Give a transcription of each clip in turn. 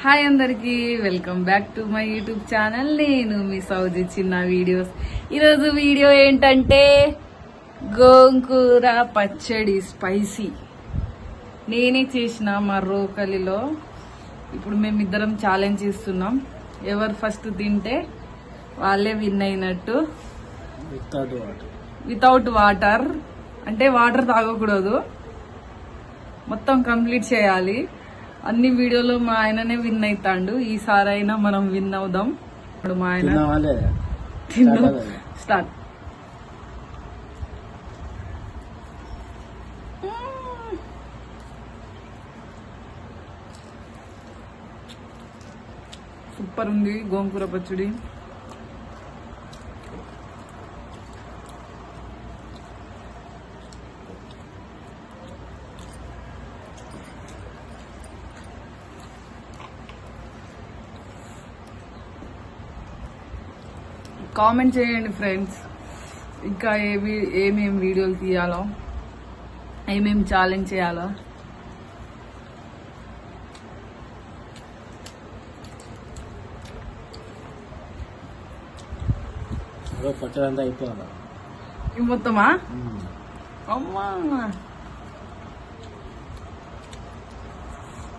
Hi అందరికి welcome back to my YouTube channel. నేను మీ సౌజీ చిన్న వీడియోస్. ఈరోజు వీడియో ఏంటంటే గోంగూర పచ్చడి స్పైసీ నేనే చేసిన మా రోకలిలో. ఇప్పుడు మేమిద్దరం ఛాలెంజ్ చేస్తున్నాం, ఎవరు ఫస్ట్ తింటే వాళ్ళే విన్ అయినట్టు. వితౌట్ వాటర్ అంటే వాటర్ తాగకూడదు, మొత్తం కంప్లీట్ చేయాలి. అన్ని వీడియోలో మా ఆయననే విన్ అవుతాడు. ఈసారి అయినా మనం విన్ అవుదాం. ఇప్పుడు మా ఆయన స్టార్ట్. సూపర్ ఉంది గోంగూర పచ్చడి. కామెంట్ చేయండి ఫ్రెండ్స్, ఇంకా ఏమేమి వీడియోలు తీయాలో, ఏమేమి ఛాలెంజ్ చేయాలో. పచ్చడి అయిపోవాలా ఇవి మొత్తమా? అమ్మా,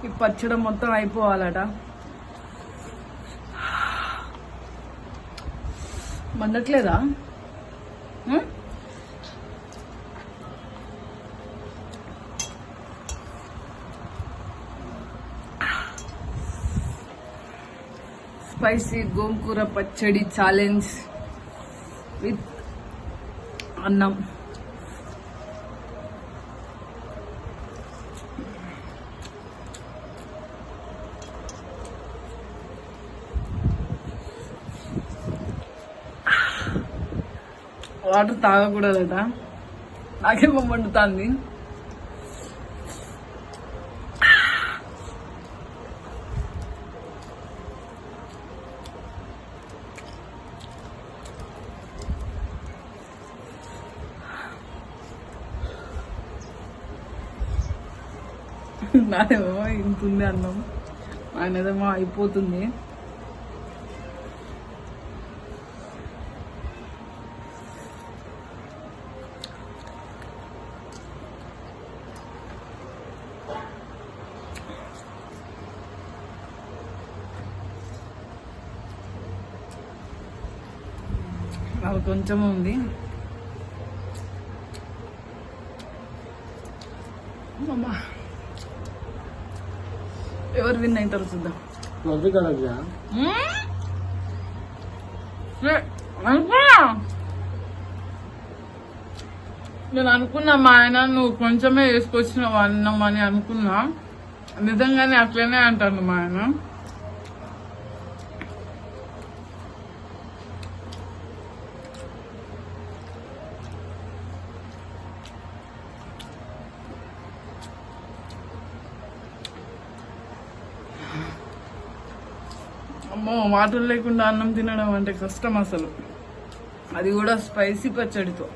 ఈ పచ్చడి మొత్తం అయిపోవాలట. మండట్లేదా? స్పైసీ గోంగూర పచ్చడి ఛాలెంజ్ విత్ అన్నం. వాటర్ తాగకూడదట, నాకేమో మండుతుంది. నాదేమో ఇంతుంది అన్నం, ఆయనదేమో అయిపోతుంది. అది కొంచెం ఉంది. అమ్మా, ఎవరు విన్ అవుతారు చూద్దాం. నేను అనుకున్నా మా ఆయన నువ్వు కొంచెమే వేసుకొచ్చినావు అన్నం అని అనుకున్నా. నిజంగానే అట్లనే అంటాను మా ఆయన. అమ్మో, వాటర్ లేకుండా అన్నం తినడం అంటే కష్టం అసలు, అది కూడా స్పైసీ పచ్చడితో.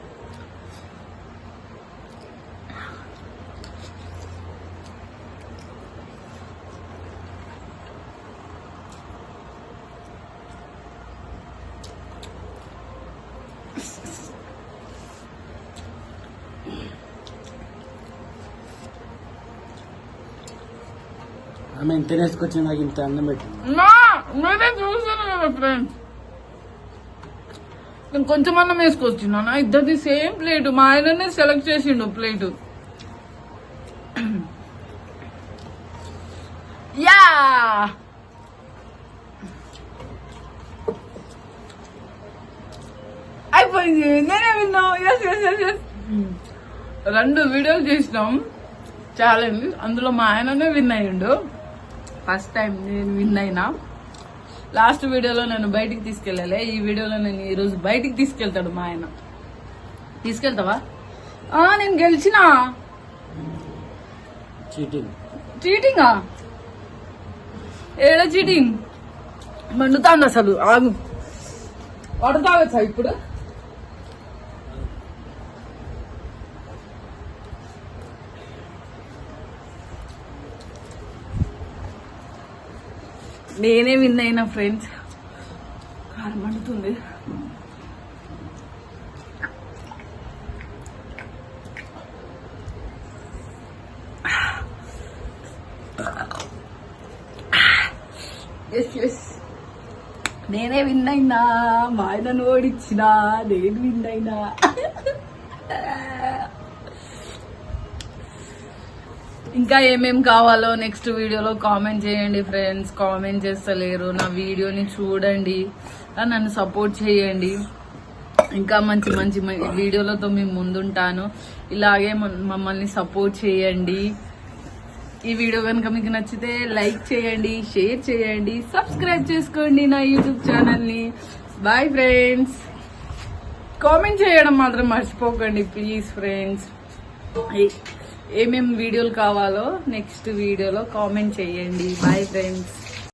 ఆమె ఇంత వేసుకొచ్చి నాకు ఇంత అన్నం పెట్టింది. నేనే చూసాను కదా ఫ్రెండ్స్, నేను కొంచెం అన్నం వేసుకొచ్చినా. ఇద్దరిది సేమ్ ప్లేట్, మా ఆయననే సెలెక్ట్ చేసిండు ప్లేట్. యా, అయిపోయింది, నేనే విన్నాం. Yes yes yes yes. 2 వీడియోలు చేసినాం ఛాలెంజ్, అందులో మా ఆయననే విన్ అయ్యిండు. ఫస్ట్ టైం నేను విన్ అయినా. లాస్ట్ వీడియోలో నేను బయటికి తీసుకెళ్ళాలి, ఈ వీడియోలో నేను ఈరోజు బయటికి తీసుకెళ్తాడు మా ఆయన. తీసుకెళ్తావా? నేను గెలిచినా. చీటింగా? ఏడా చీటింగ్? మండుతాంది అసలు. ఆగు, వాటర్ తాగొచ్చా ఇప్పుడు? నేనే విన్ అయినా ఫ్రెండ్స్. కారం మండుతుంది. నేనే విన్ అయినా, మా ఆయనను ఓడించిన, నేను విన్ అయినా. ఇంకా ఏమేం కావాలో నెక్స్ట్ వీడియోలో కామెంట్ చేయండి ఫ్రెండ్స్. కామెంట్ చేస్తలేరు, నా వీడియోని చూడండి, నన్ను సపోర్ట్ చేయండి. ఇంకా మంచి మంచి వీడియోలతో మేము ముందుంటాను. ఇలాగే మమ్మల్ని సపోర్ట్ చేయండి. ఈ వీడియో కనుక మీకు నచ్చితే లైక్ చేయండి, షేర్ చేయండి, సబ్స్క్రైబ్ చేసుకోండి నా యూట్యూబ్ ఛానల్ని. Bye friends. కామెంట్ చేయడం మాత్రం మర్చిపోకండి ప్లీజ్ ఫ్రెండ్స్. ఏమేం వీడియోలు కావాలో నెక్స్ట్ వీడియోలో కామెంట్ చేయండి. Bye friends.